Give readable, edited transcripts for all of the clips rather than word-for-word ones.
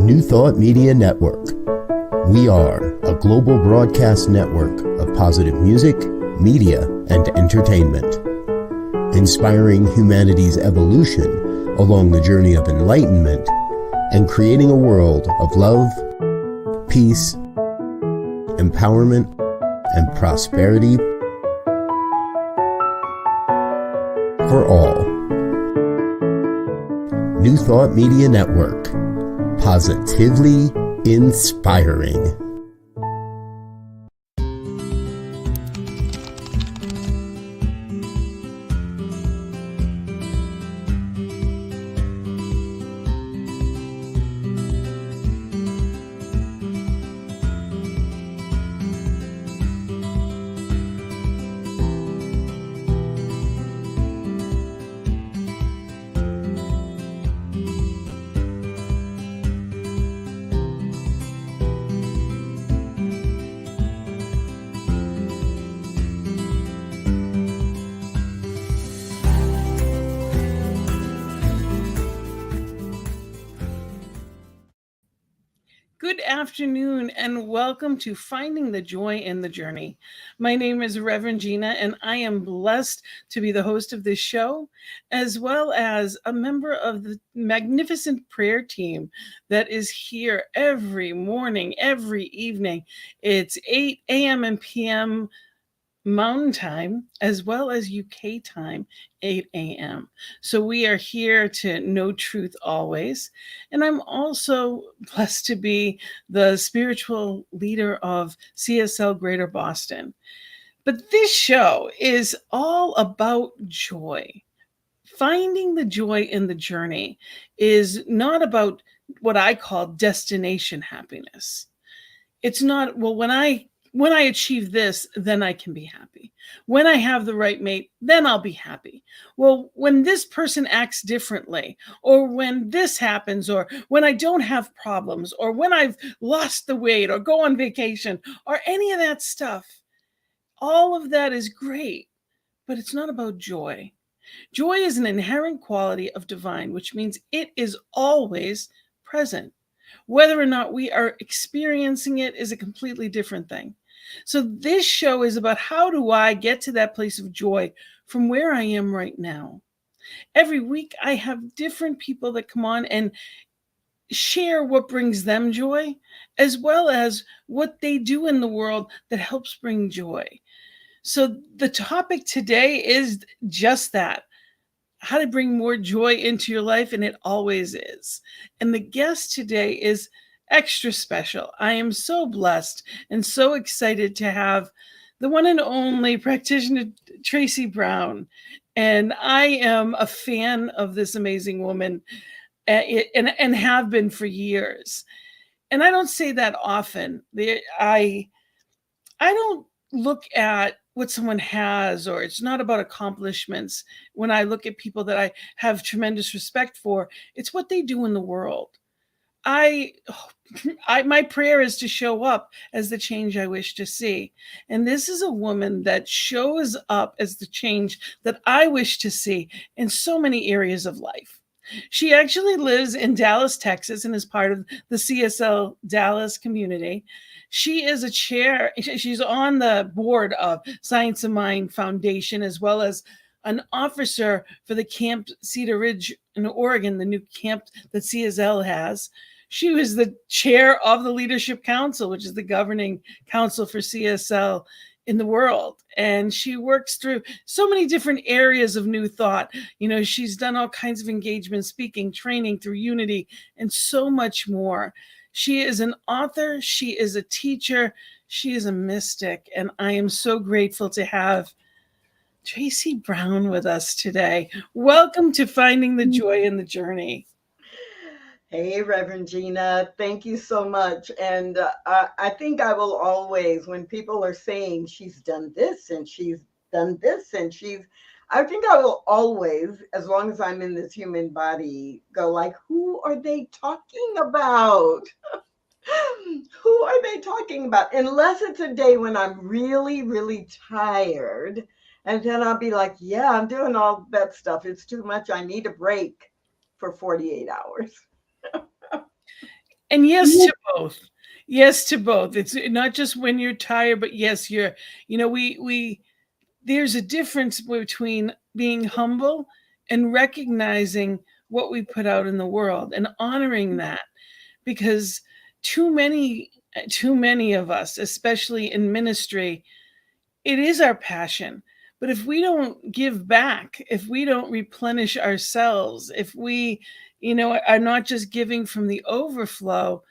New Thought Media Network. We are a global broadcast network of positive music, media, and entertainment, inspiring humanity's evolution along the journey of enlightenment and creating a world of love, peace, empowerment, and prosperity for all. New Thought Media Network. Positively inspiring. Good afternoon and welcome to Finding the Joy in the Journey. My name is Rev Gina and I am blessed to be the host of this show, as well as a member of the magnificent prayer team that is here every morning, every evening. It's 8 a.m. and p.m. Mountain Time, as well as UK time, 8 a.m. So we are here to know truth always. And I'm also blessed to be the spiritual leader of CSL Greater Boston. But this show is all about joy. Finding the joy in the journey is not about what I call destination happiness. It's not, well, when I achieve this, then I can be happy. When I have the right mate, then I'll be happy. Well, when this person acts differently, or when this happens, or when I don't have problems, or when I've lost the weight, or go on vacation, or any of that stuff, all of that is great, but it's not about joy. Joy is an inherent quality of divine, which means it is always present. Whether or not we are experiencing it is a completely different thing. So this show is about how do I get to that place of joy from where I am right now. Every week I have different people that come on and share what brings them joy, as well as what they do in the world that helps bring joy. So the topic today is just that. How to bring more joy into your life, and it always is. And the guest today is extra special. I am so blessed and so excited to have the one and only practitioner, Tracy Brown. And I am a fan of this amazing woman and have been for years. And I don't say that often. I don't look at what someone has, or it's not about accomplishments. When I look at people that I have tremendous respect for, it's what they do in the world. My prayer is to show up as the change I wish to see. And this is a woman that shows up as the change that I wish to see in so many areas of life. She actually lives in Dallas, Texas, and is part of the CSL Dallas community. She is a chair. She's on the board of Science of Mind Foundation, as well as an officer for the Camp Cedar Ridge in Oregon, the new camp that CSL has. She was the chair of the Leadership Council, which is the governing council for CSL in the world. And she works through so many different areas of new thought. You know, she's done all kinds of engagement, speaking, training through Unity, and so much more. She is an author. She is a teacher. She is a mystic. And I am so grateful to have Tracy Brown with us today. Welcome to Finding the Joy in the Journey. Hey, Reverend Gina, thank you so much. And I think I will always, when people are saying she's done this and she's done this and I think I will always, as long as I'm in this human body, go like, who are they talking about? Who are they talking about? Unless it's a day when I'm really, really tired. And then I'll be like, yeah, I'm doing all that stuff. It's too much. I need a break for 48 hours. And yes to both. Yes to both. It's not just when you're tired, but yes, we there's a difference between being humble and recognizing what we put out in the world and honoring that, because too many of us, especially in ministry, it is our passion. But if we don't give back, if we don't replenish ourselves, if we are not just giving from the overflow,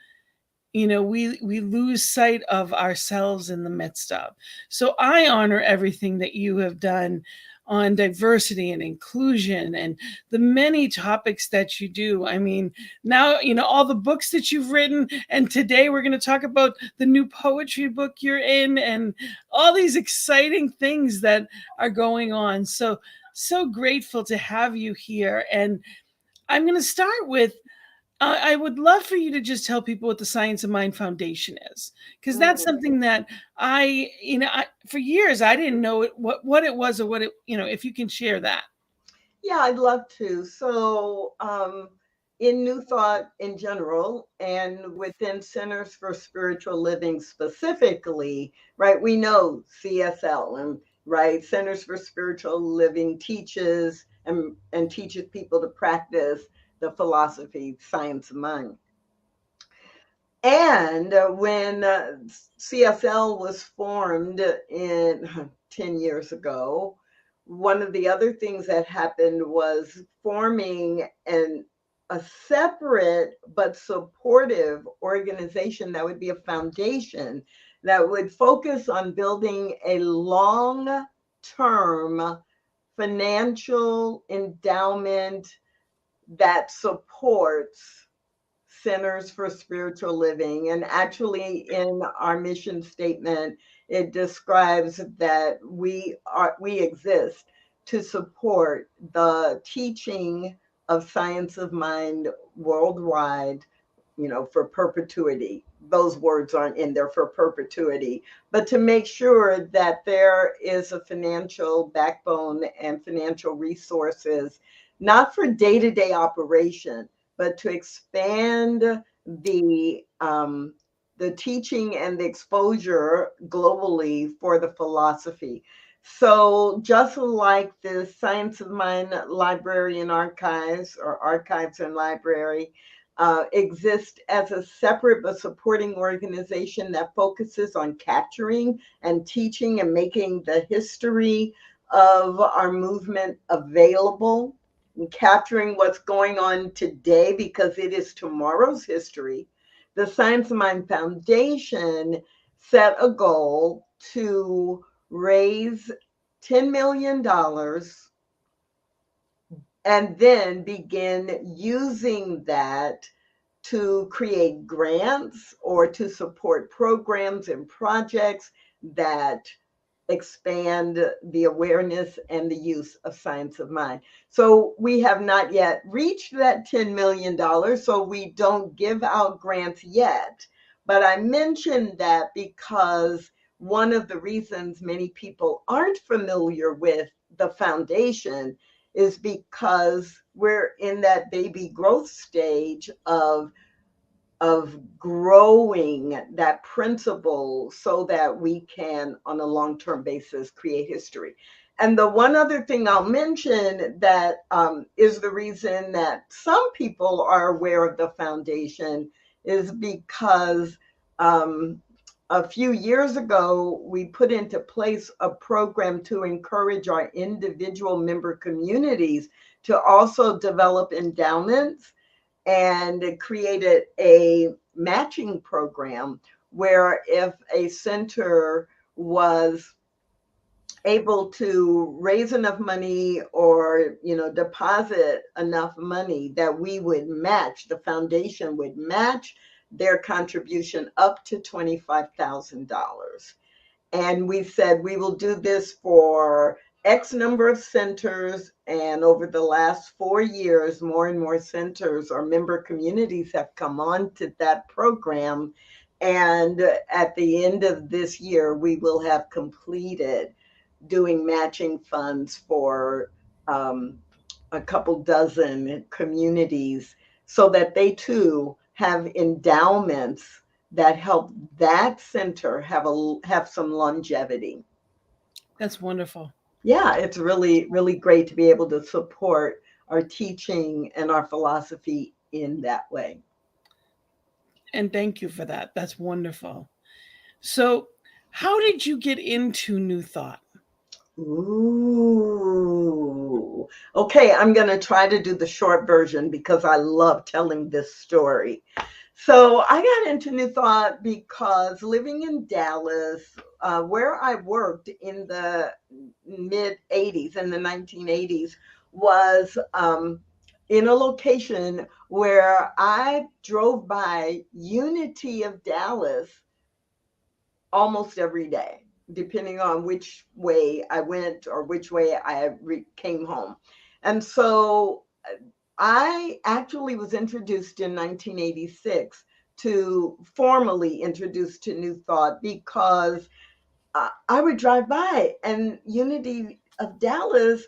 we lose sight of ourselves in the midst of. So I honor everything that you have done on diversity and inclusion and the many topics that you do. I mean, now all the books that you've written, and today we're going to talk about the new poetry book you're in and all these exciting things that are going on. So grateful to have you here. And I'm going to start with, I would love for you to just tell people what the Science of Mind Foundation is, because that's something that for years I didn't know what it was, or what it, if you can share that. Yeah, I'd love to. So, in New Thought in general, and within Centers for Spiritual Living specifically, right, we know CSL, and right, Centers for Spiritual Living teaches and teaches people to practice the philosophy, science of mind. And when CSL was formed in 10 years ago, one of the other things that happened was forming a separate but supportive organization that would be a foundation that would focus on building a long-term financial endowment that supports Centers for Spiritual Living. And actually, in our mission statement, it describes that we exist to support the teaching of science of mind worldwide, for perpetuity. Those words aren't in there for perpetuity, but to make sure that there is a financial backbone and financial resources, not for day-to-day operation, but to expand the teaching and the exposure globally for the philosophy. So just like the Science of Mind Library and Archives, or Archives and Library, exist as a separate but supporting organization that focuses on capturing and teaching and making the history of our movement available, and capturing what's going on today because it is tomorrow's history. The Science of Mind Foundation set a goal to raise $10 million and then begin using that to create grants or to support programs and projects that expand the awareness and the use of science of mind. So we have not yet reached that $10 million, so we don't give out grants yet. But I mentioned that because one of the reasons many people aren't familiar with the foundation is because we're in that baby growth stage of growing that principle so that we can, on a long-term basis, create history. And the one other thing I'll mention that is the reason that some people are aware of the foundation is because a few years ago, we put into place a program to encourage our individual member communities to also develop endowments, and created a matching program where if a center was able to raise enough money or deposit enough money, that we would match, the foundation would match their contribution up to $25,000. And we said we will do this for X number of centers. And over the last 4 years, more and more centers or member communities have come on to that program. And at the end of this year, we will have completed doing matching funds for a couple dozen communities so that they too have endowments that help that center have some longevity. That's wonderful. Yeah, it's really, really great to be able to support our teaching and our philosophy in that way. And thank you for that. That's wonderful. So, how did you get into New Thought? Ooh. Okay, I'm going to try to do the short version because I love telling this story. So I got into New Thought because living in Dallas, where I worked in the mid 80s, in the 1980s, was in a location where I drove by Unity of Dallas almost every day, depending on which way I went or which way I came home. And so I actually was introduced in 1986 formally introduced to New Thought because I would drive by and Unity of Dallas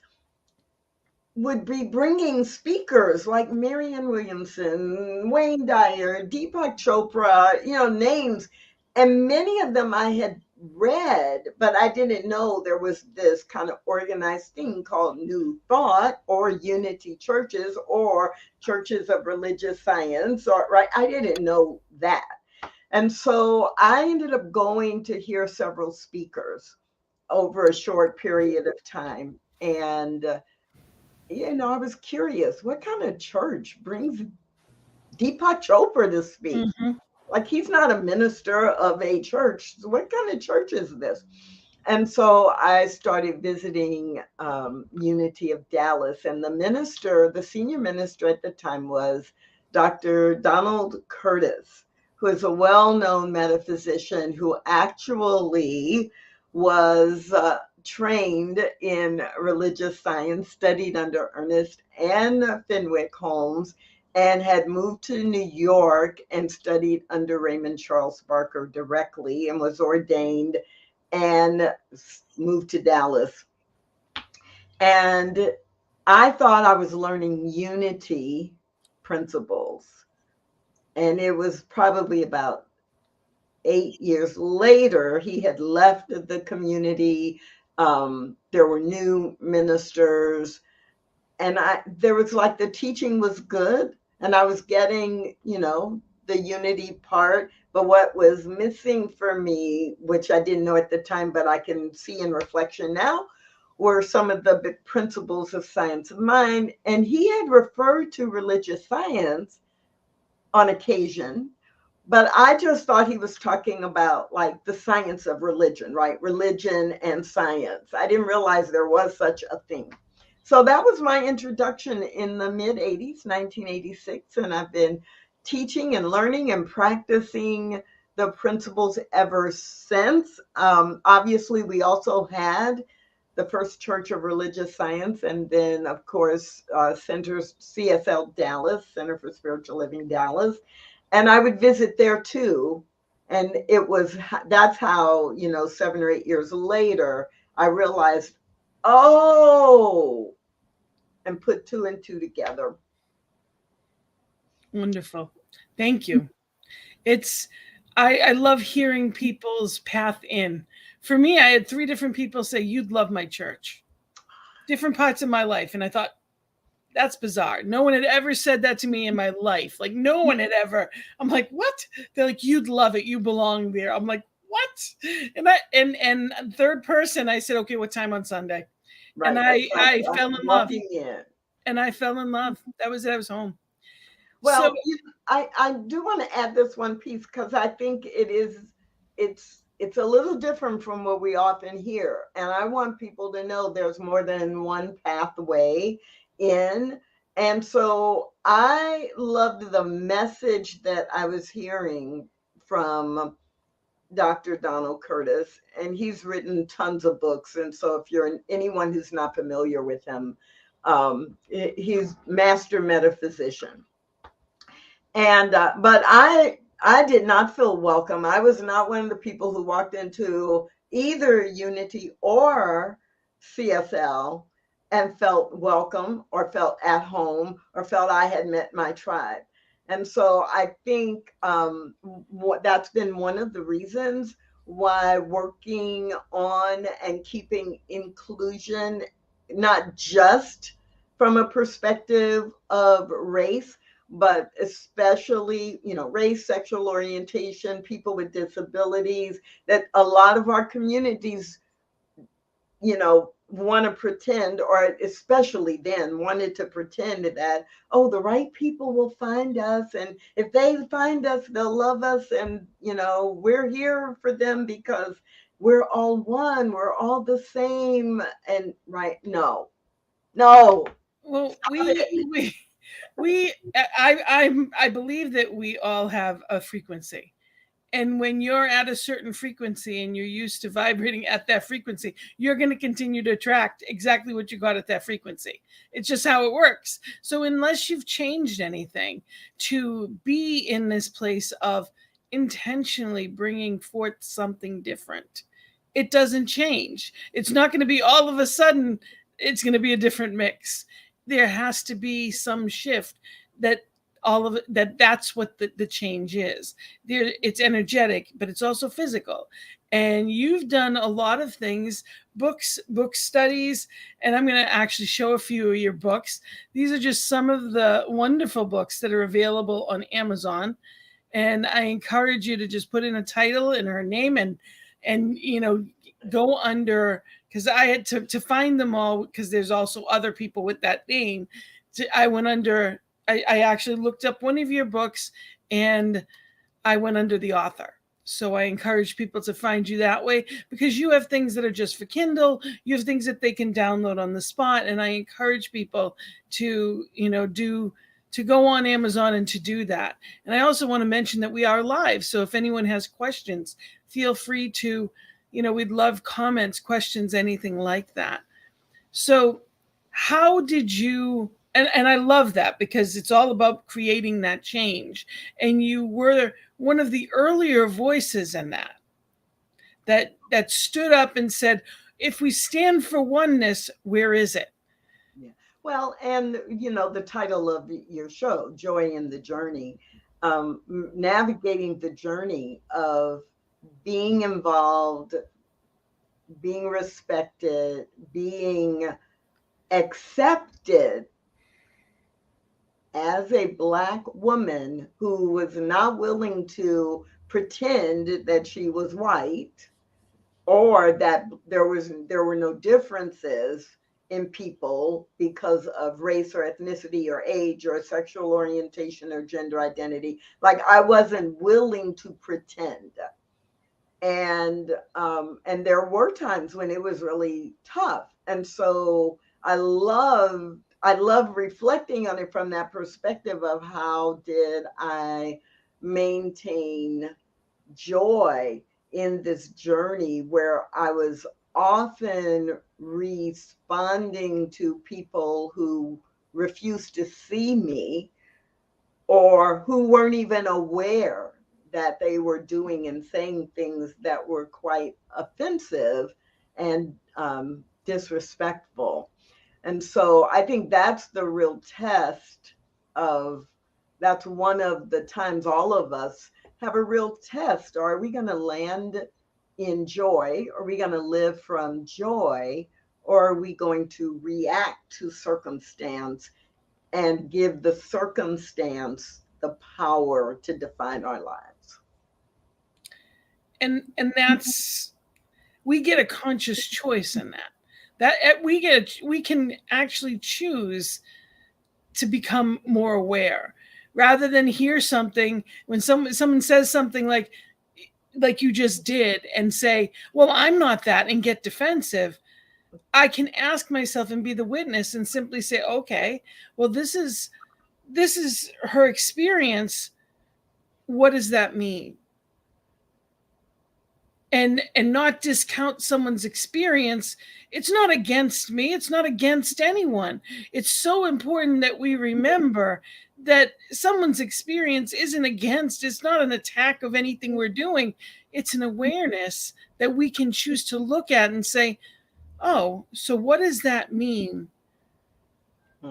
would be bringing speakers like Marianne Williamson, Wayne Dyer, Deepak Chopra, names. And many of them I had read, but I didn't know there was this kind of organized thing called New Thought or Unity churches or churches of religious science, or right. I didn't know that. And so I ended up going to hear several speakers over a short period of time. And I was curious, what kind of church brings Deepak Chopra to speak? Mm-hmm. Like, he's not a minister of a church. So what kind of church is this? And so I started visiting Unity of Dallas. And the senior minister at the time was Dr. Donald Curtis, who is a well-known metaphysician who actually was trained in religious science, studied under Ernest and Fenwick Holmes, and had moved to New York and studied under Raymond Charles Barker directly and was ordained and moved to Dallas. And I thought I was learning unity principles. And it was probably about 8 years later, he had left the community. There were new ministers. And there was like the teaching was good. And I was getting, the unity part. But what was missing for me, which I didn't know at the time, but I can see in reflection now, were some of the big principles of science of mind. And he had referred to religious science on occasion, but I just thought he was talking about like the science of religion, right? Religion and science. I didn't realize there was such a thing. So that was my introduction in the mid 80s, 1986. And I've been teaching and learning and practicing the principles ever since. Obviously, we also had the first Church of Religious Science, and then, of course, Centers CSL Dallas, Center for Spiritual Living Dallas. And I would visit there too. And that's how, 7 or 8 years later, I realized, and put 2 and 2 together. Wonderful. Thank you. I love hearing people's path in. For me, I had 3 different people say, "You'd love my church." Different parts of my life. And I thought, that's bizarre. No one had ever said that to me in my life. Like, no one had ever. I'm like, what? They're like, "You'd love it. You belong there." I'm like, what? And third person, I said, "Okay, what time on Sunday?" Right. And I fell in love. And I fell in love. That was it. I was home. Well, I do want to add this one piece because I think it's a little different from what we often hear. And I want people to know there's more than one pathway in. And so I loved the message that I was hearing from Dr. Donald Curtis, and he's written tons of books. And so if you're anyone who's not familiar with him, he's master metaphysician. And but I did not feel welcome. I was not one of the people who walked into either Unity or CSL and felt welcome or felt at home or felt I had met my tribe. And so I think that's been one of the reasons why working on and keeping inclusion, not just from a perspective of race, but especially, race, sexual orientation, people with disabilities, that a lot of our communities, want to pretend, or especially then wanted to pretend that, oh, the right people will find us. And if they find us, they'll love us. And, we're here for them because we're all one, we're all the same. And right. No. Well, I believe that we all have a frequency. And when you're at a certain frequency and you're used to vibrating at that frequency, you're going to continue to attract exactly what you got at that frequency. It's just how it works. So unless you've changed anything to be in this place of intentionally bringing forth something different, it doesn't change. It's not going to be all of a sudden, it's going to be a different mix. There has to be some shift that all of it, that's what the change is. There, it's energetic, but it's also physical. And you've done a lot of things, book studies, and I'm going to actually show a few of your books. These are just some of the wonderful books that are available on Amazon. And I encourage you to just put in a title and her name and go under, because I had to find them all, because there's also other people with that name. I went under, I actually looked up one of your books and I went under the author. So I encourage people to find you that way, because you have things that are just for Kindle. You have things that they can download on the spot. And I encourage people to, to go on Amazon and to do that. And I also want to mention that we are live. So if anyone has questions, feel free to, we'd love comments, questions, anything like that. So how did you, and I love that, because it's all about creating that change. And you were one of the earlier voices in that stood up and said, if we stand for oneness, where is it? Yeah. Well, and the title of your show, Joy in the Journey, navigating the journey of being involved, being respected, being accepted as a Black woman who was not willing to pretend that she was white, or that there were no differences in people because of race or ethnicity or age or sexual orientation or gender identity. Like, I wasn't willing to pretend. And there were times when it was really tough. And so I love reflecting on it from that perspective of how did I maintain joy in this journey where I was often responding to people who refused to see me, or who weren't even aware that they were doing and saying things that were quite offensive and disrespectful. And so I think that's the real test of, that's one of the times all of us have a real test. Are we going to land in joy? Are we going to live from joy? Or are we going to react to circumstance and give the circumstance the power to define our lives? And that's, we get a conscious choice in that we can actually choose to become more aware, rather than hear something when someone says something like you just did and say, well, I'm not that, and get defensive. I can ask myself and be the witness and simply say, okay, well, this is her experience. What does that mean? And not discount someone's experience. It's not against me. It's not against anyone. It's so important that we remember that someone's experience isn't against, it's not an attack of anything we're doing. It's an awareness that we can choose to look at and say, oh, so what does that mean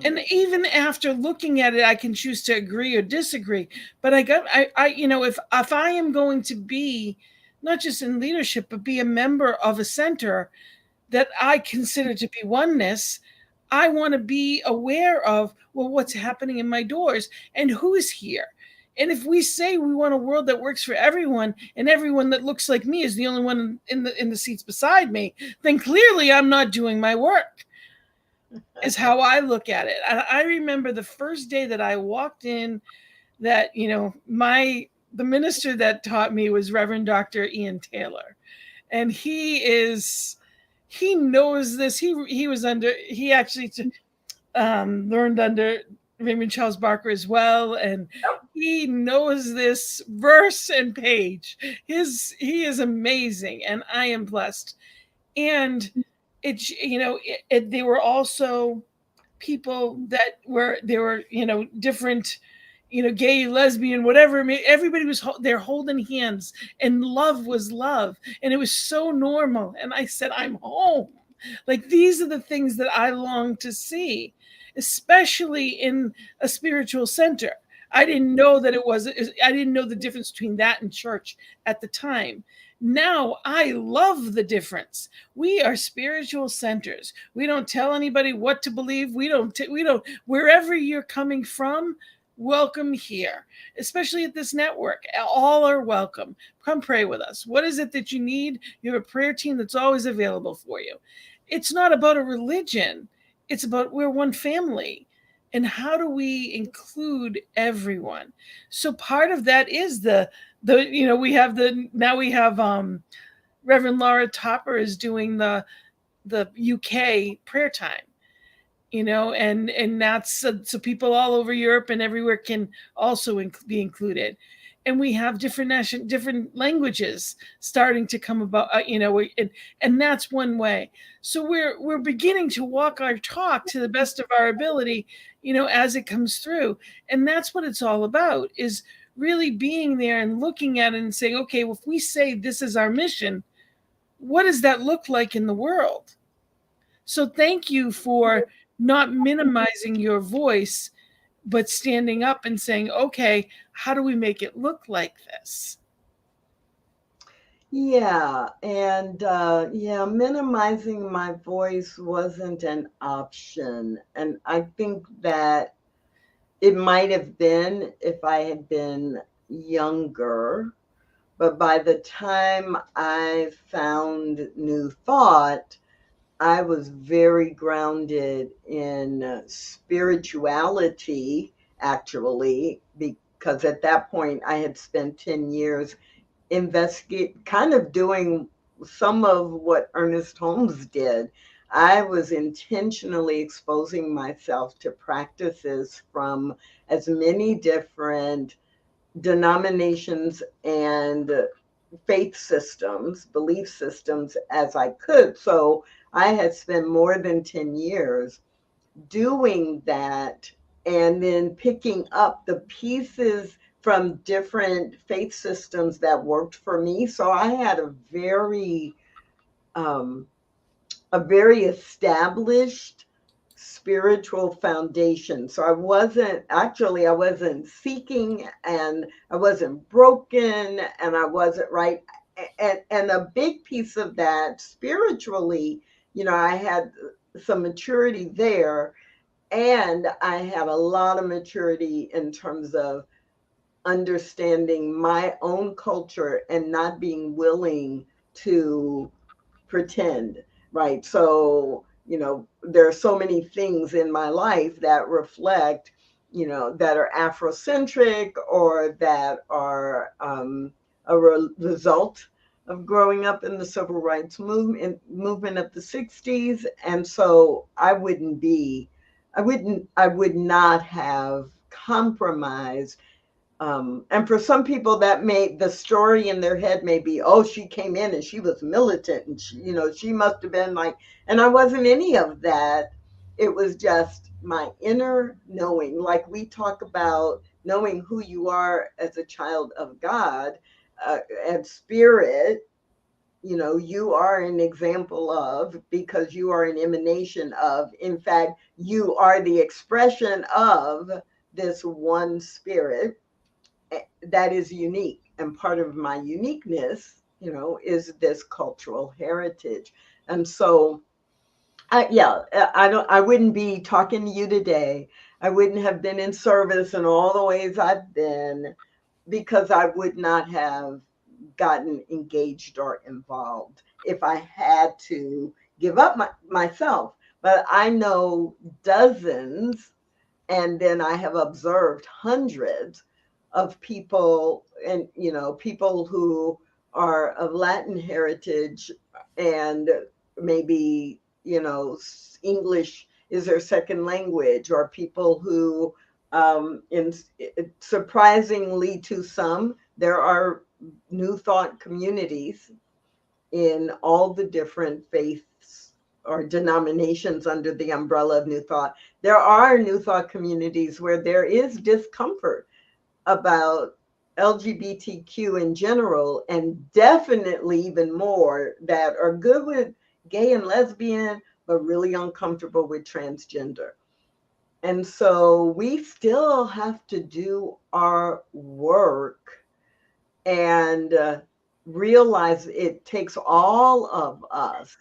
And even after looking at it, I can choose to agree or disagree. But if I am going to be not just in leadership, but be a member of a center that I consider to be oneness, I want to be aware of, well, what's happening in my doors and who is here. And if we say we want a world that works for everyone and everyone that looks like me is the only one in the seats beside me, then clearly I'm not doing my work, is how I look at it. I remember the first day that I walked in that, the minister that taught me was Reverend Dr. Ian Taylor. And he knows this. He actually learned under Raymond Charles Barker as well. And he knows this verse and page. He is amazing. And I am blessed. And they were also people that were different, gay, lesbian, whatever. I mean, everybody was there holding hands, and love was love, and it was so normal. And I said, I'm home. Like, these are the things that I long to see, especially in a spiritual center. I didn't know I didn't know the difference between that and church at the time. Now I love the difference. We are spiritual centers. We don't tell anybody what to believe. We don't, wherever you're coming from, welcome here, especially at this network. All are welcome. Come pray with us. What is it that you need? You have a prayer team that's always available for you. It's not about a religion. It's about, we're one family. And how do we include everyone? So part of that is we have Reverend Laura Topper is doing the UK prayer time, and that's so people all over Europe and everywhere can also be included. And we have different languages starting to come about, and that's one way. So we're beginning to walk our talk to the best of our ability, as it comes through. And that's what it's all about, is really being there and looking at it and saying, okay, well, if we say this is our mission, what does that look like in the world? So thank you for not minimizing your voice, but standing up and saying, okay, how do we make it look like this? Yeah. And minimizing my voice wasn't an option. And I think that it might have been if I had been younger. But by the time I found New Thought, I was very grounded in spirituality, actually, because at that point I had spent 10 years kind of doing some of what Ernest Holmes did. I was intentionally exposing myself to practices from as many different denominations and faith systems, belief systems as I could. So I had spent more than 10 years doing that, and then picking up the pieces from different faith systems that worked for me. So I had a very established spiritual foundation. So I wasn't seeking, and I wasn't broken, and I wasn't right. And a big piece of that spiritually, I had some maturity there, and I had a lot of maturity in terms of understanding my own culture and not being willing to pretend, right? So, there are so many things in my life that reflect, that are Afrocentric, or that are result of growing up in the civil rights movement of the 60s. And so I would not have compromised. And for some people, the story in their head may be, oh, she came in and she was militant, and she must have been like, and I wasn't any of that. It was just my inner knowing, like we talk about knowing who you are as a child of God, and spirit. you are an example of, because you are an emanation of, in fact, you are the expression of this one spirit that is unique. And part of my uniqueness, is this cultural heritage. And so, I wouldn't be talking to you today. I wouldn't have been in service in all the ways I've been, because I would not have gotten engaged or involved if I had to give up myself. But I know dozens, and then I have observed hundreds of people, and people who are of Latin heritage, and maybe English is their second language, or people who in surprisingly to some, there are New Thought communities in all the different faiths or denominations under the umbrella of New Thought. There are New Thought communities where there is discomfort about LGBTQ in general, and definitely even more that are good with gay and lesbian, but really uncomfortable with transgender. And so we still have to do our work and realize it takes all of us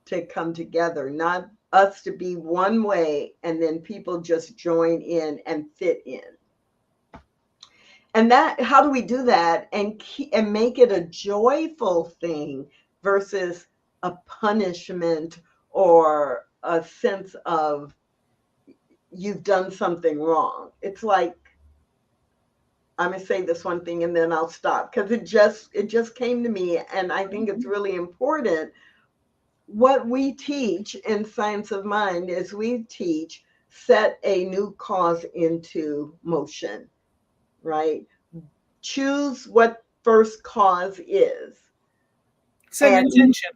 to come together, not us to be one way and then people just join in and fit in. And how do we do that and make it a joyful thing versus a punishment or a sense of you've done something wrong? It's like, I'm gonna say this one thing and then I'll stop, because it just came to me, and I think it's really important. What we teach in Science of Mind is we teach set a new cause into motion, right? Choose what first cause is. Set an intention.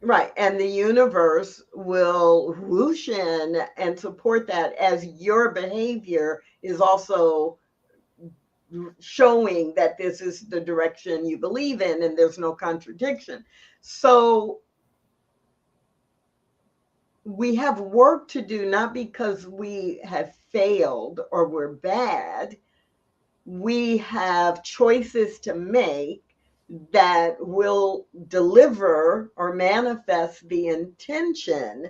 Right. And the universe will whoosh in and support that, as your behavior is also showing that this is the direction you believe in, and there's no contradiction. So we have work to do, not because we have failed or we're bad. We have choices to make that will deliver or manifest the intention.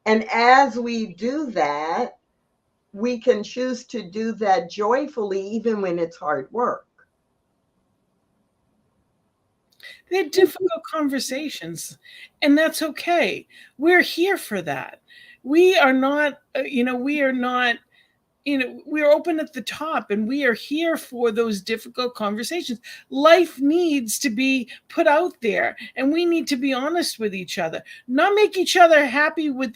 And as we do that, we can choose to do that joyfully, even when it's hard work. They're difficult conversations, and that's okay. We're here for that. We are not, we're open at the top, and we are here for those difficult conversations. Life needs to be put out there, and we need to be honest with each other, not make each other happy with,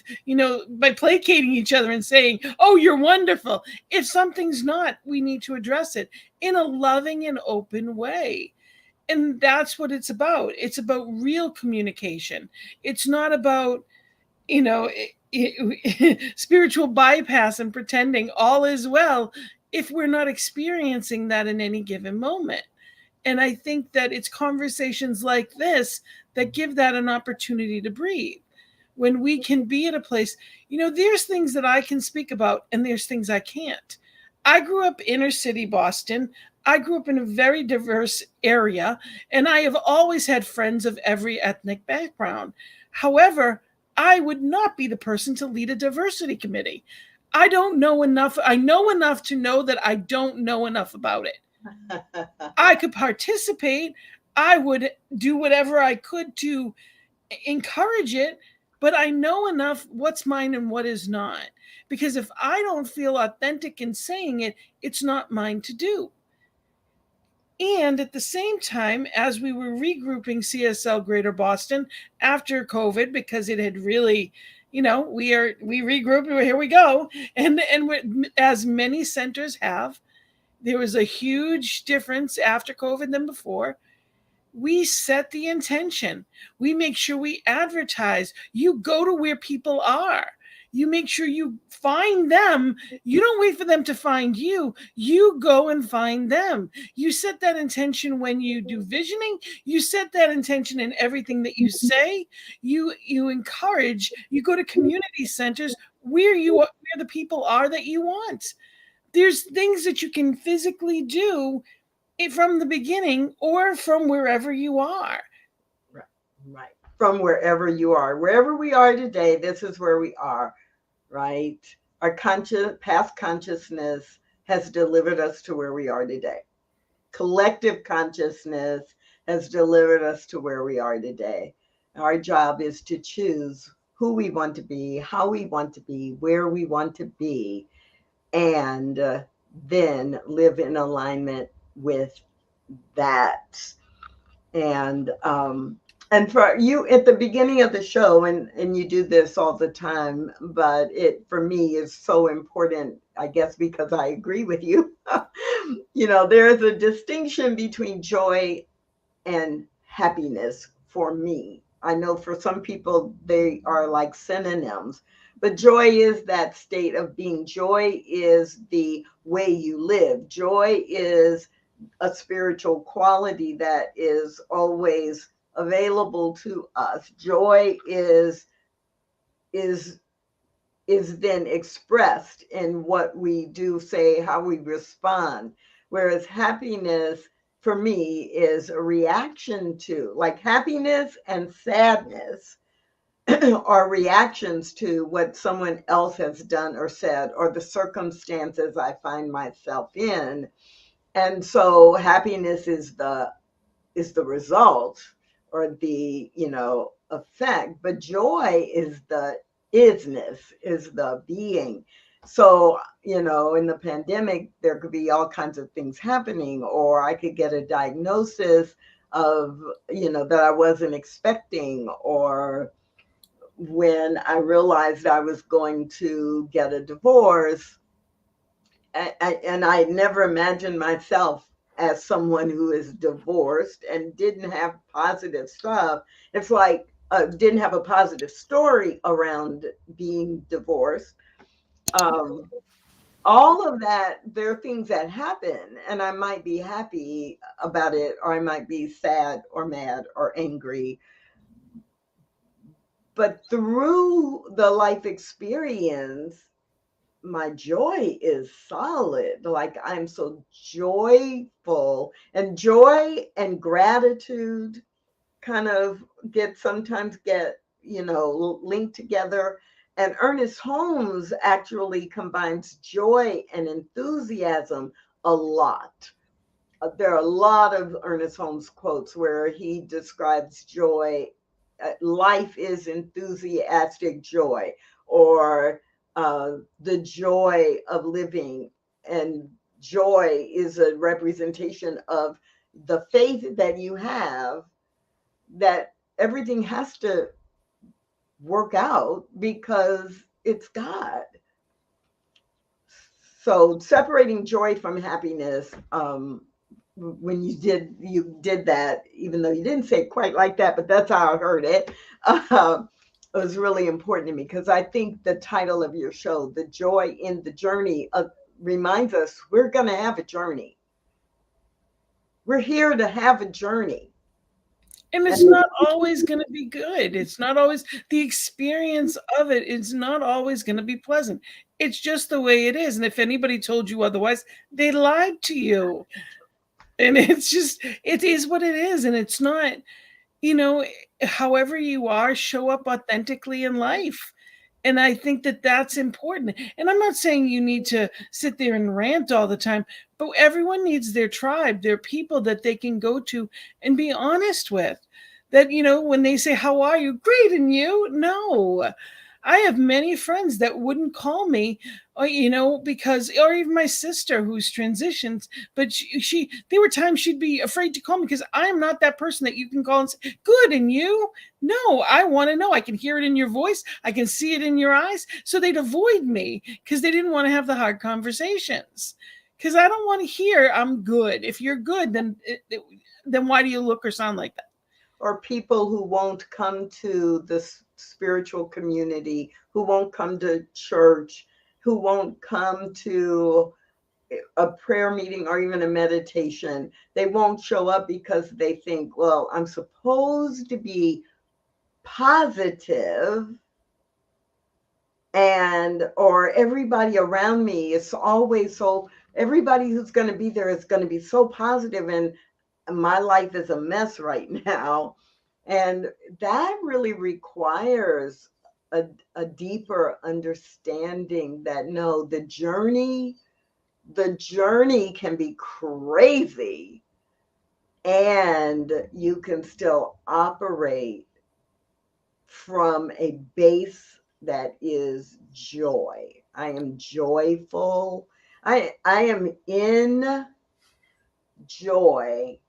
by placating each other and saying, oh, you're wonderful. If something's not, we need to address it in a loving and open way. And that's what it's about. It's about real communication. It's not about, spiritual bypass and pretending all is well if we're not experiencing that in any given moment. And I think that it's conversations like this that give that an opportunity to breathe. When we can be at a place, there's things that I can speak about and there's things I can't. I grew up inner city Boston. I grew up in a very diverse area, and I have always had friends of every ethnic background. However, I would not be the person to lead a diversity committee. I don't know enough. I know enough to know that I don't know enough about it. I could participate. I would do whatever I could to encourage it, but I know enough what's mine and what is not. Because if I don't feel authentic in saying it, it's not mine to do. And at the same time, as we were regrouping CSL Greater Boston after COVID, because it had really, we regrouped, here we go. And as many centers have, there was a huge difference after COVID than before. We set the intention. We make sure we advertise. You go to where people are. You make sure you find them. You don't wait for them to find you. You go and find them. You set that intention when you do visioning. You set that intention in everything that you say. You encourage. You go to community centers where the people are that you want. There's things that you can physically do from the beginning or from wherever you are. Right. From wherever you are. Wherever we are today, this is where we are, right? Our past consciousness has delivered us to where we are today. Collective consciousness has delivered us to where we are today. Our job is to choose who we want to be, how we want to be, where we want to be, and then live in alignment with that. And for you at the beginning of the show, and you do this all the time, but it for me is so important, I guess, because I agree with you. There is a distinction between joy and happiness for me. I know for some people they are like synonyms, but joy is that state of being. Joy is the way you live. Joy is a spiritual quality that is always available to us. Joy is then expressed in what we do, say, how we respond. Whereas happiness for me is a reaction to, like, happiness and sadness are reactions to what someone else has done or said, or the circumstances I find myself in. And so happiness is the result, or the effect, but joy is the isness, is the being. So in the pandemic there could be all kinds of things happening, or I could get a diagnosis of that I wasn't expecting, or when I realized I was going to get a divorce, and I never imagined myself as someone who is divorced and didn't have positive stuff. It's like didn't have a positive story around being divorced. All of that, there are things that happen, and I might be happy about it, or I might be sad or mad or angry. But through the life experience, my joy is solid. Like, I'm so joyful, and joy and gratitude kind of sometimes get linked together. And Ernest Holmes actually combines joy and enthusiasm a lot. There are a lot of Ernest Holmes quotes where he describes joy. Life is enthusiastic joy, or the joy of living. And joy is a representation of the faith that you have that everything has to work out because it's God. So separating joy from happiness, when you did that, even though you didn't say it quite like that, but that's how I heard it. It was really important to me, because I think the title of your show, The Joy in the Journey, reminds us we're going to have a journey. We're here to have a journey. And it's not always going to be good. It's not always, the experience of it is not always going to be pleasant. It's just the way it is. And if anybody told you otherwise, they lied to you. And it's just, it is what it is. And it's not, however you are, show up authentically in life. And I think that that's important. And I'm not saying you need to sit there and rant all the time, but everyone needs their tribe, their people that they can go to and be honest with. That, when they say, how are you? Great, and you? No. I have many friends that wouldn't call me, because, or even my sister who's transitioned, but there were times she'd be afraid to call me because I'm not that person that you can call and say, good, and you? No, I want to know. I can hear it in your voice. I can see it in your eyes. So they'd avoid me because they didn't want to have the hard conversations, because I don't want to hear I'm good. If you're good, then why do you look or sound like that? Or people who won't come to the spiritual community, who won't come to church, who won't come to a prayer meeting or even a meditation. They won't show up because they think, well, I'm supposed to be positive, and or everybody around me is always so, everybody who's going to be there is going to be so positive, and my life is a mess right now. And that really requires a deeper understanding that no, the journey can be crazy, and you can still operate from a base that is joy. I am joyful. I am in joy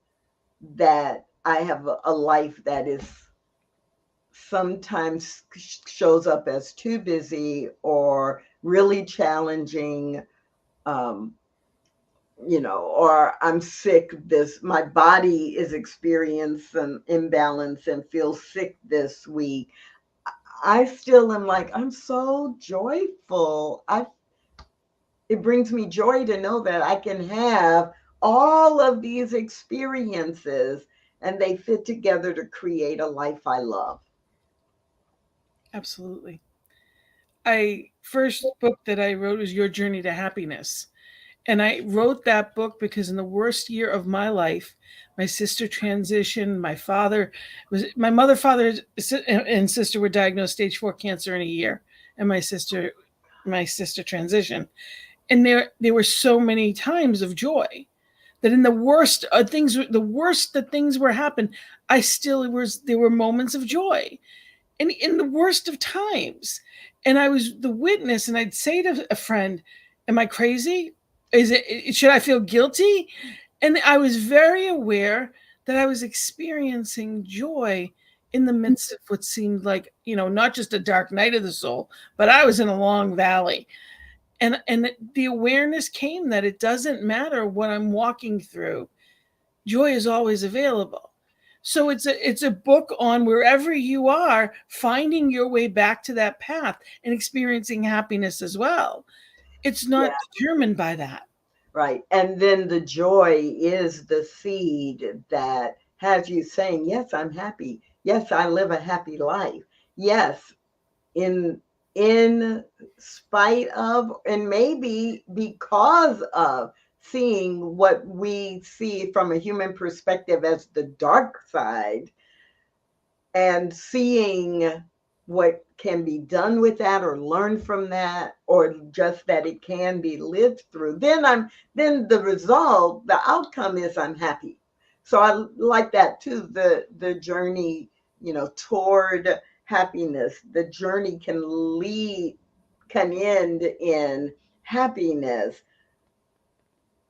that I have a life that is sometimes shows up as too busy or really challenging, or I'm sick. My body is experiencing an imbalance and feels sick this week. I still am like, I'm so joyful. It brings me joy to know that I can have all of these experiences and they fit together to create a life I love. Absolutely. First book that I wrote was Your Journey to Happiness. And I wrote that book because in the worst year of my life, my sister transitioned. My mother, father, and sister were diagnosed stage 4 cancer in a year. And my sister transitioned. And there were so many times of joy that in the worst that things were happening, there were moments of joy. And in the worst of times. And I was the witness, and I'd say to a friend, am I crazy? Should I feel guilty? And I was very aware that I was experiencing joy in the midst of what seemed like, not just a dark night of the soul, but I was in a long valley. And the awareness came that it doesn't matter what I'm walking through. Joy is always available. So it's a book on wherever you are, finding your way back to that path and experiencing happiness as well. It's not determined by that. Right. And then the joy is the seed that has you saying, yes, I'm happy. Yes, I live a happy life. Yes, in spite of, and maybe because of, seeing what we see from a human perspective as the dark side, and seeing what can be done with that or learn from that, or just that it can be lived through, then the outcome is I'm happy. So I like that too, the journey, toward happiness. The journey can end in happiness,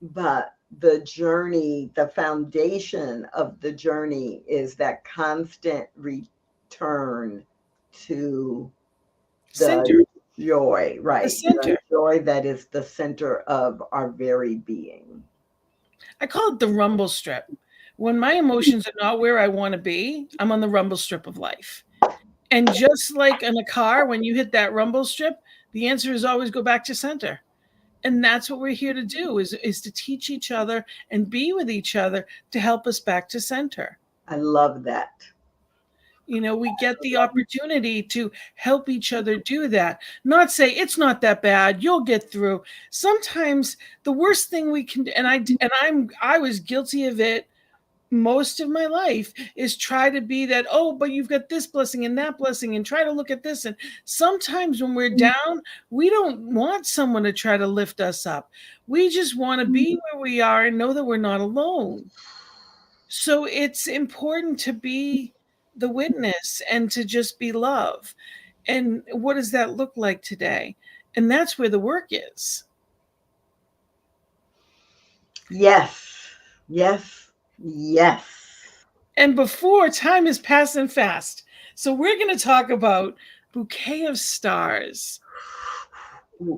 but the journey, the foundation of the journey is that constant return to the Center. joy, right? The center. The joy that is the center of our very being. I call it the rumble strip. When my emotions are not where I want to be, I'm on the rumble strip of life. And just like in a car, when you hit that rumble strip, the answer is always go back to center. And that's what we're here to do, is to teach each other and be with each other to help us back to center. I love that. We get the opportunity to help each other do that. Not say it's not that bad, you'll get through. Sometimes the worst thing we can do, and I was guilty of it most of my life, is try to be that, oh, but you've got this blessing and that blessing, and try to look at this. And sometimes when we're down, we don't want someone to try to lift us up. We just want to be where we are and know that we're not alone. So it's important to be the witness and to just be love. And what does that look like today? And that's where the work is. Yes, yes, yes. And before, time is passing fast. So we're going to talk about Bouquet of Stars.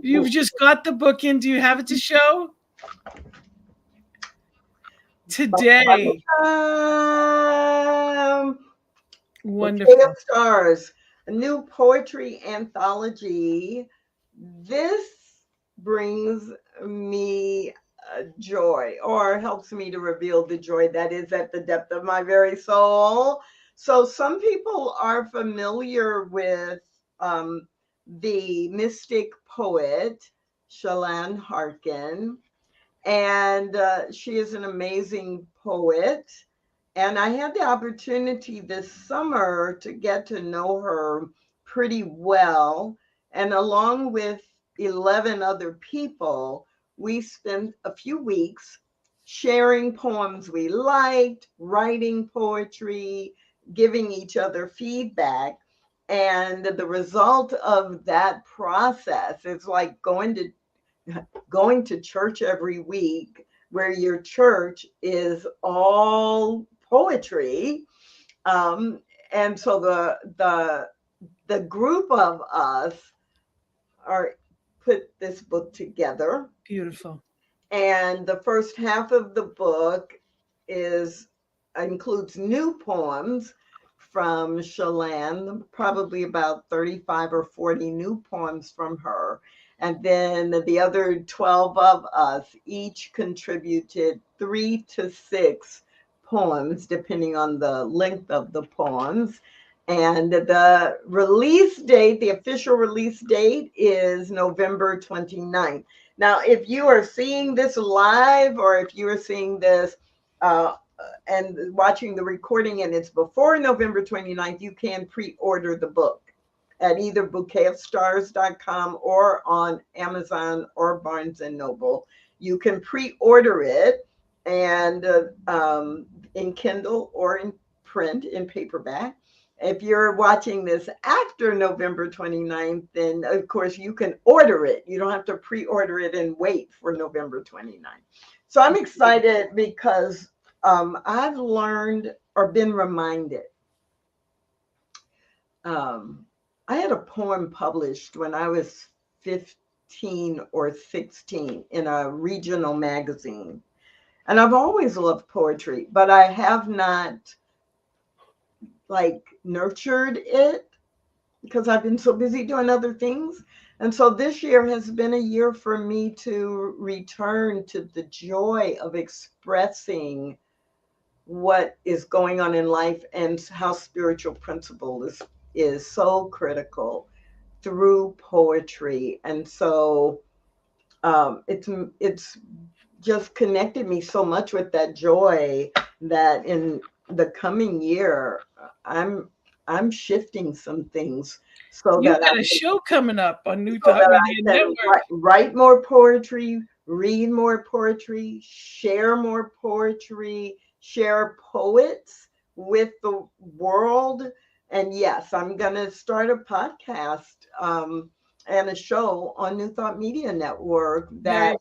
You've just got the book in. Do you have it to show? Today. Wonderful. Bouquet of Stars. new poetry anthology. This brings me joy, or helps me to reveal the joy that is at the depth of my very soul. So some people are familiar with the mystic poet Shalane Harkin, and she is an amazing poet. And I had the opportunity this summer to get to know her pretty well. And along with 11 other people, we spent a few weeks sharing poems we liked, writing poetry, giving each other feedback. And the result of that process is like going to church every week, where your church is all poetry. And so the group of us are put this book together. Beautiful. And the first half of the book includes new poems from Shalane, probably about 35 or 40 new poems from her. And then the other 12 of us each contributed 3 to 6 poems, depending on the length of the poems. And the release date, the official release date, is November 29th. Now, if you are seeing this live, or if you are seeing this and watching the recording and it's before November 29th, you can pre-order the book at either bouquetofstars.com or on Amazon or Barnes and Noble. You can pre-order it, and in Kindle or in print, in paperback. If you're watching this after November 29th, then of course you can order it. You don't have to pre-order it and wait for November 29th. So I'm excited because I've learned or been reminded. I had a poem published when I was 15 or 16 in a regional magazine. And I've always loved poetry, but I have not nurtured it because I've been so busy doing other things. And so this year has been a year for me to return to the joy of expressing what is going on in life and how spiritual principle is so critical through poetry. And so it's just connected me so much with that joy that in the coming year, I'm shifting some things so you that got a show coming up on New Thought Media Network. Write more poetry, read more poetry, share more poetry, share poets with the world. And yes, I'm going to start a podcast and a show on New Thought Media Network that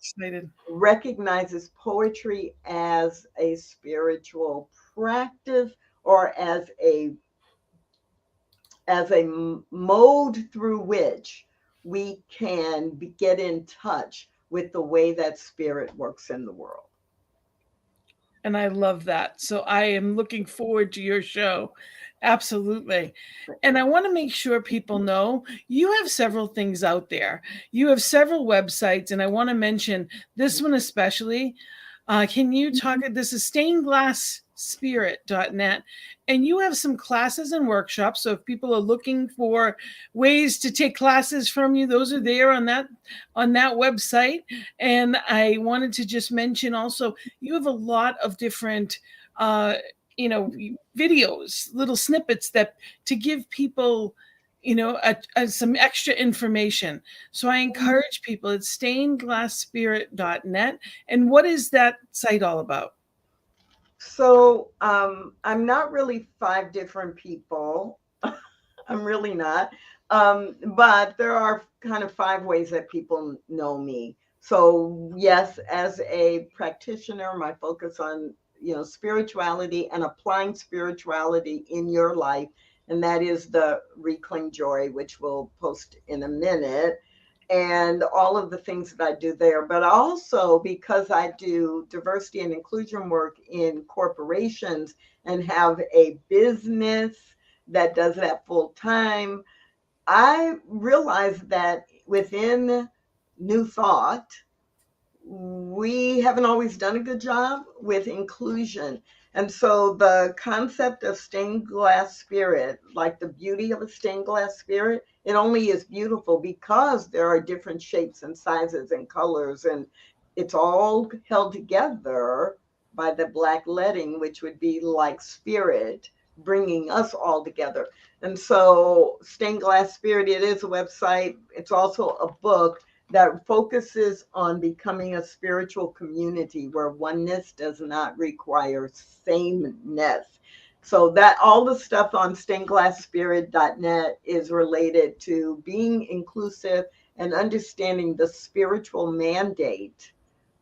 recognizes poetry as a spiritual practice, or as a mode through which we can get in touch with the way that spirit works in the world. And I love that. So I am looking forward to your show. Absolutely. And I want to make sure people know you have several things out there. You have several websites, and I want to mention this one especially. Can you talk? This is stainedglassspirit.net, and you have some classes and workshops. So if people are looking for ways to take classes from you, those are there on that website. And I wanted to just mention also, you have a lot of different videos, little snippets that to give people some extra information. So I encourage people. It's stainedglassspirit.net. And what is that site all about? So I'm not really 5 different people. I'm really not. But there are kind of 5 ways that people know me. So yes, as a practitioner, my focus on spirituality and applying spirituality in your life. And that is the Reclaim Joy, which we'll post in a minute, and all of the things that I do there. But also, because I do diversity and inclusion work in corporations and have a business that does that full time, I realized that within New Thought, we haven't always done a good job with inclusion. And so the concept of stained glass spirit, like the beauty of a stained glass spirit, it only is beautiful because there are different shapes and sizes and colors, and it's all held together by the black leading, which would be like spirit, bringing us all together. And so stained glass spirit, it is a website. It's also a book that focuses on becoming a spiritual community where oneness does not require sameness. So that all the stuff on stainedglassspirit.net is related to being inclusive and understanding the spiritual mandate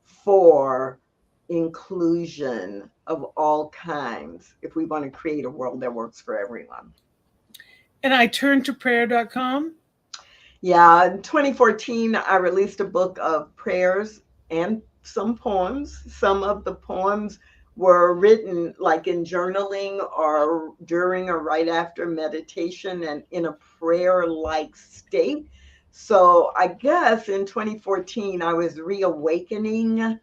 for inclusion of all kinds if we want to create a world that works for everyone. And I turned to prayer.com. Yeah, in 2014, I released a book of prayers and some poems. Some of the poems were written like in journaling or during or right after meditation and in a prayer-like state. So I guess in 2014, I was reawakening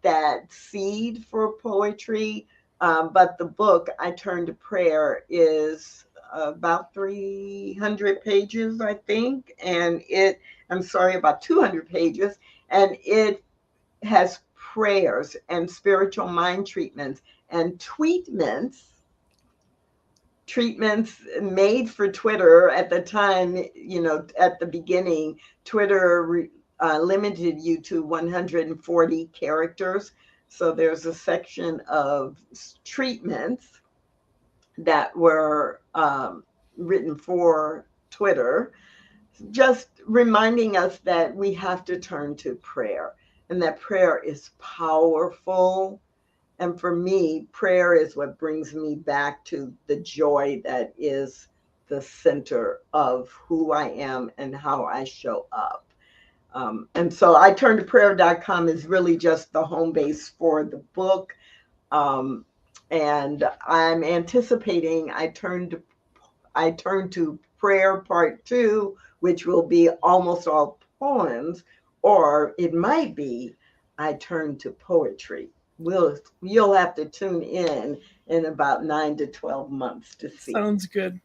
that seed for poetry. But the book, I Turn to Prayer, is about 300 pages, I think. And about 200 pages. And it has prayers and spiritual mind treatments and treatments made for Twitter at the time. At the beginning, Twitter limited you to 140 characters. So there's a section of treatments that were written for Twitter, just reminding us that we have to turn to prayer and that prayer is powerful. And for me, prayer is what brings me back to the joy that is the center of who I am and how I show up. And so I Turn to Prayer.com is really just the home base for the book. And I'm anticipating I Turn to Prayer Part 2, which will be almost all poems, or it might be I Turn to Poetry. You'll have to tune in about 9 to 12 months to see. Sounds good.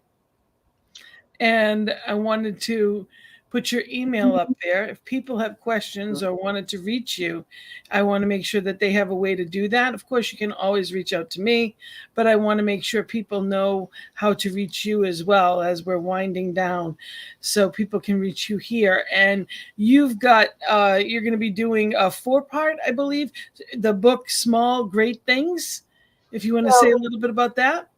And I wanted to put your email up there. If people have questions or wanted to reach you, I want to make sure that they have a way to do that. Of course, you can always reach out to me, but I want to make sure people know how to reach you as well as we're winding down, so people can reach you here. And you've got, you're going to be doing a 4-part, I believe, the book, Small Great Things. If you want to say a little bit about that.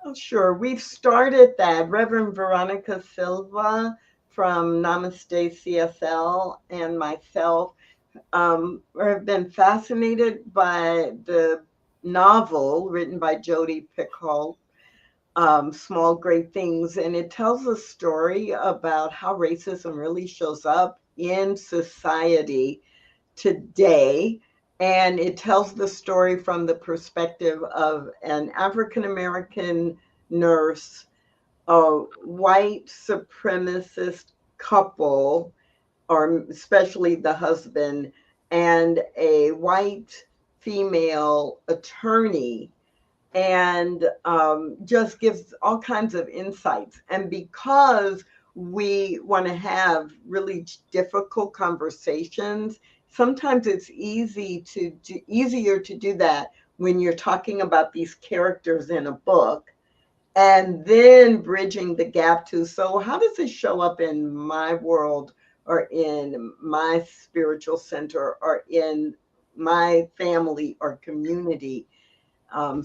Oh, sure. We've started that. Reverend Veronica Silva from Namaste CSL and myself have been fascinated by the novel written by Jodi Picoult, Small Great Things. And it tells a story about how racism really shows up in society today. And it tells the story from the perspective of an African-American nurse, a white supremacist couple, or especially the husband, and a white female attorney, and just gives all kinds of insights. And because we want to have really difficult conversations, sometimes it's easier to do that when you're talking about these characters in a book and then bridging the gap to, so how does this show up in my world or in my spiritual center or in my family or community?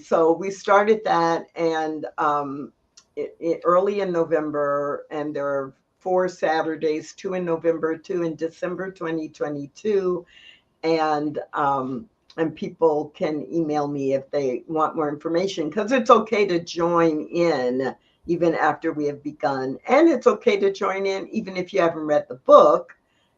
So we started that, and early in November, and there are 4 Saturdays, 2 in November, 2 in December 2022. And people can email me if they want more information, because it's okay to join in even after we have begun. And it's okay to join in even if you haven't read the book,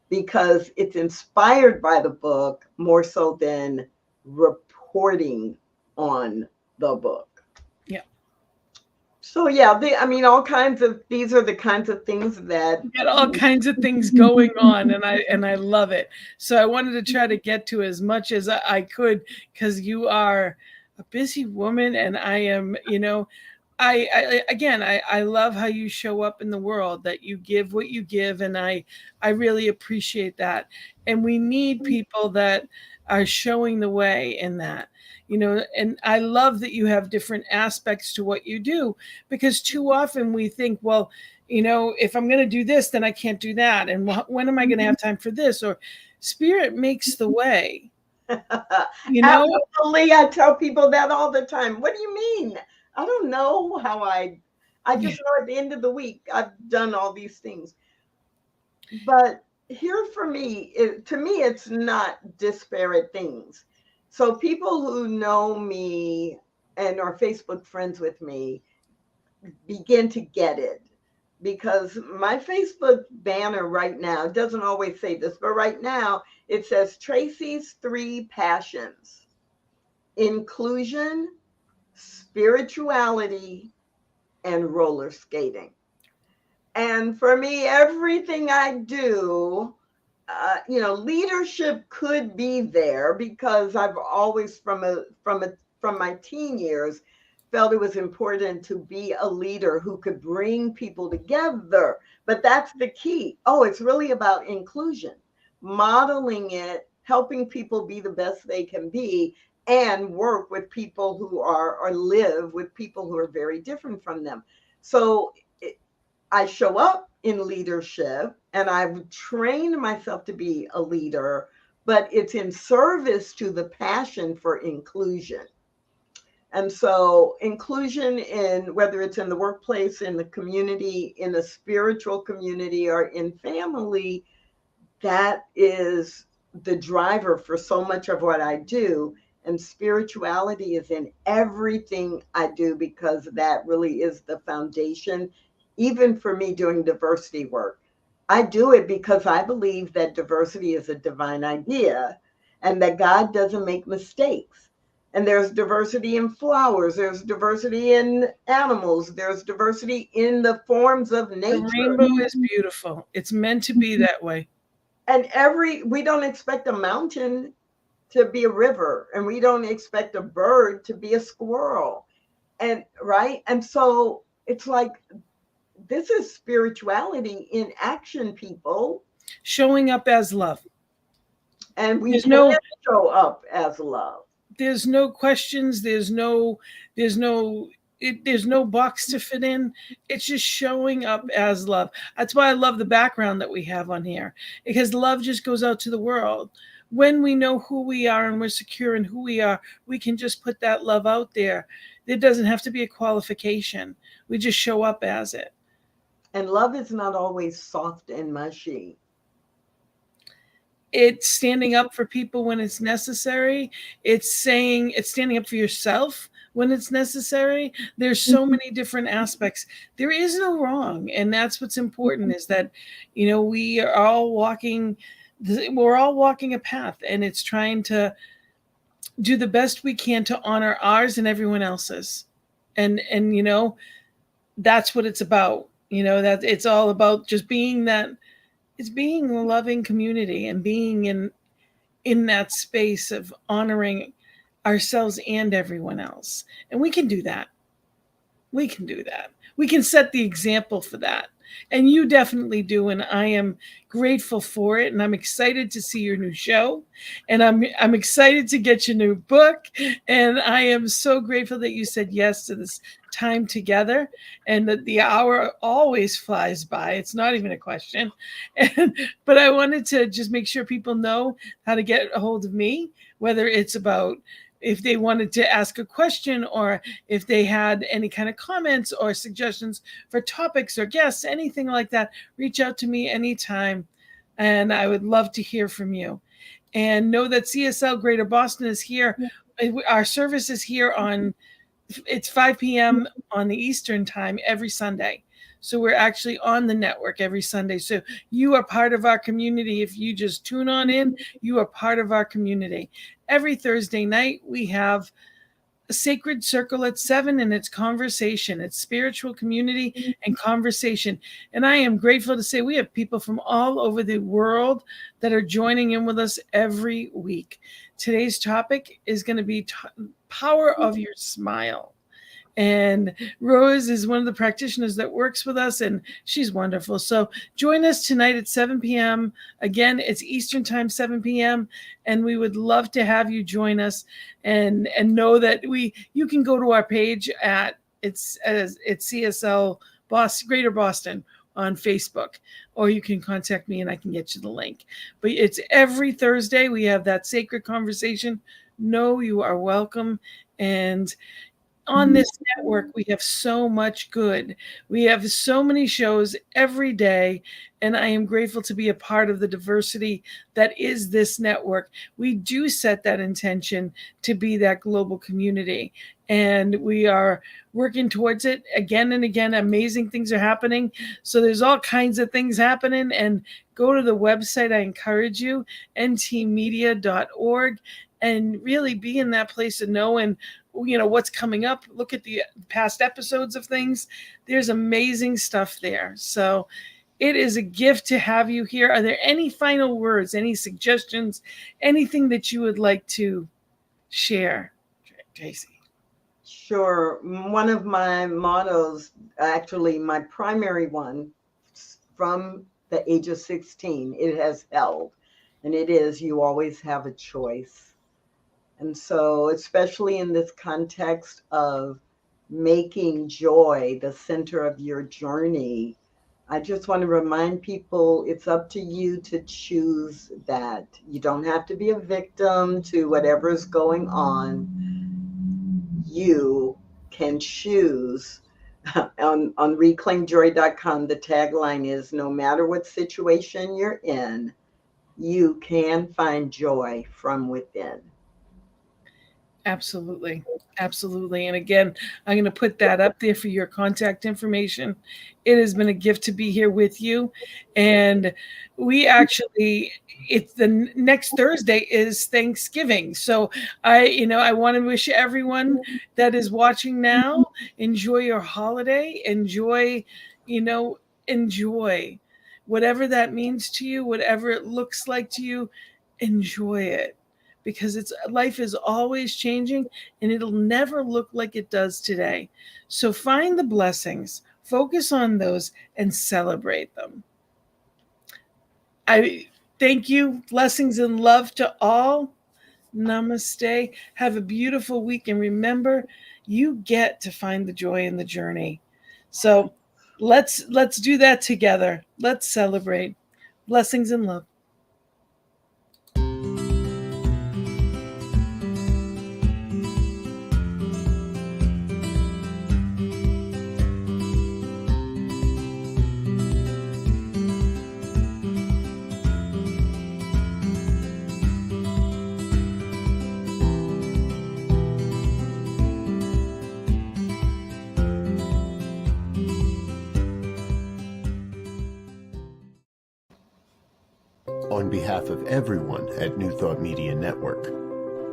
because it's inspired by the book more so than reporting on the book. Yeah. So yeah, these are the kinds of things that got all kinds of things going on, and I love it. So I wanted to try to get to as much as I could, because you are a busy woman, and I am, I love how you show up in the world, that you give what you give, and I really appreciate that. And we need people that are showing the way in that. And I love that you have different aspects to what you do, because too often we think, well, if I'm going to do this, then I can't do that. And when am I going to have time for this? Or Spirit makes the way, Absolutely. I tell people that all the time. What do you mean? I don't know how I just know at the end of the week, I've done all these things. But here for me, to me, it's not disparate things. So people who know me and are Facebook friends with me begin to get it, because my Facebook banner right now doesn't always say this, but right now it says Tracy's 3 passions: inclusion, spirituality, and roller skating. And for me, everything I do, leadership could be there, because I've always, from my teen years, felt it was important to be a leader who could bring people together. But that's the key. Oh, it's really about inclusion, modeling it, helping people be the best they can be, and work with people who are, or live with people who are very different from them. So I show up in leadership, and I've trained myself to be a leader, but it's in service to the passion for inclusion. And so inclusion, in whether it's in the workplace, in the community, in the spiritual community, or in family, that is the driver for so much of what I do. And spirituality is in everything I do, because that really is the foundation. Even for me doing diversity work, I do it because I believe that diversity is a divine idea, and that God doesn't make mistakes. And there's diversity in flowers, there's diversity in animals, there's diversity in the forms of nature. The rainbow is beautiful. It's meant to be that way. And we don't expect a mountain to be a river, and we don't expect a bird to be a squirrel. And right. And so it's like, this is spirituality in action, people. Showing up as love. And we can show up as love. There's no questions. There's no box to fit in. It's just showing up as love. That's why I love the background that we have on here, because love just goes out to the world. When we know who we are and we're secure in who we are, we can just put that love out there. There doesn't have to be a qualification. We just show up as it. And love is not always soft and mushy. It's standing up for people when it's necessary. It's standing up for yourself when it's necessary. There's so many different aspects. There is no wrong. And that's what's important, is that, we're all walking a path, and it's trying to do the best we can to honor ours and everyone else's. And that's what it's about. That it's all about just being that. It's being a loving community, and being in that space of honoring ourselves and everyone else. And we can do that. We can do that. We can set the example for that. And you definitely do. And I am grateful for it. And I'm excited to see your new show. And I'm excited to get your new book. And I am so grateful that you said yes to this time together, and that the hour always flies by. It's not even a question. But I wanted to just make sure people know how to get a hold of me, whether it's about if they wanted to ask a question, or if they had any kind of comments or suggestions for topics or guests, anything like that. Reach out to me anytime, and I would love to hear from you. And know that CSL Greater Boston is here. Our service is here it's 5 p.m. on the Eastern time every Sunday. So we're actually on the network every Sunday. So you are part of our community. If you just tune on in, you are part of our community. Every Thursday night, we have a sacred circle at 7, and it's conversation. It's spiritual community and conversation. And I am grateful to say we have people from all over the world that are joining in with us every week. Today's topic is going to be power of your smile. And Rose is one of the practitioners that works with us, and she's wonderful. So join us tonight at 7 p.m. Again, it's Eastern time, 7 p.m. And we would love to have you join us and know that you can go to our page at it's CSL Greater Boston on Facebook, or you can contact me and I can get you the link. But it's every Thursday. We have that sacred conversation. Know you are welcome. And on this network, we have so much good. We have so many shows every day, and I am grateful to be a part of the diversity that is this network. We do set that intention to be that global community, and we are working towards it again and again. Amazing things are happening. So there's all kinds of things happening, and go to the website. I encourage you, ntmedia.org, and really be in that place of knowing what's coming up. Look at the past episodes of things. There's amazing stuff there. So it is a gift to have you here. Are there any final words, any suggestions, anything that you would like to share, Tracy? Sure. One of my mottos, actually my primary one from the age of 16, it has held, and it is, you always have a choice. And so, especially in this context of making joy the center of your journey, I just want to remind people it's up to you to choose that. You don't have to be a victim to whatever's going on. You can choose. On reclaimjoy.com, the tagline is, no matter what situation you're in, you can find joy from within. Absolutely. Absolutely. And again, I'm going to put that up there for your contact information. It has been a gift to be here with you. And we actually, it's the next Thursday is Thanksgiving. So I want to wish everyone that is watching now, enjoy your holiday, enjoy whatever that means to you, whatever it looks like to you, enjoy it. Because life is always changing and it'll never look like it does today. So find the blessings, focus on those, and celebrate them. I thank you. Blessings and love to all. Namaste. Have a beautiful week. And remember, you get to find the joy in the journey. So let's do that together. Let's celebrate. Blessings and love. On behalf of everyone at New Thought Media Network,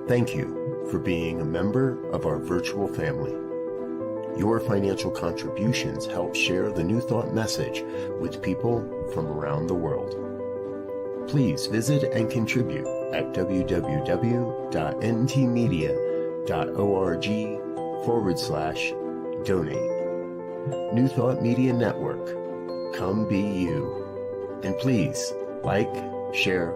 thank you for being a member of our virtual family. Your financial contributions help share the New Thought message with people from around the world. Please visit and contribute at www.ntmedia.org/donate. New Thought Media Network, come be you. And please, like, share,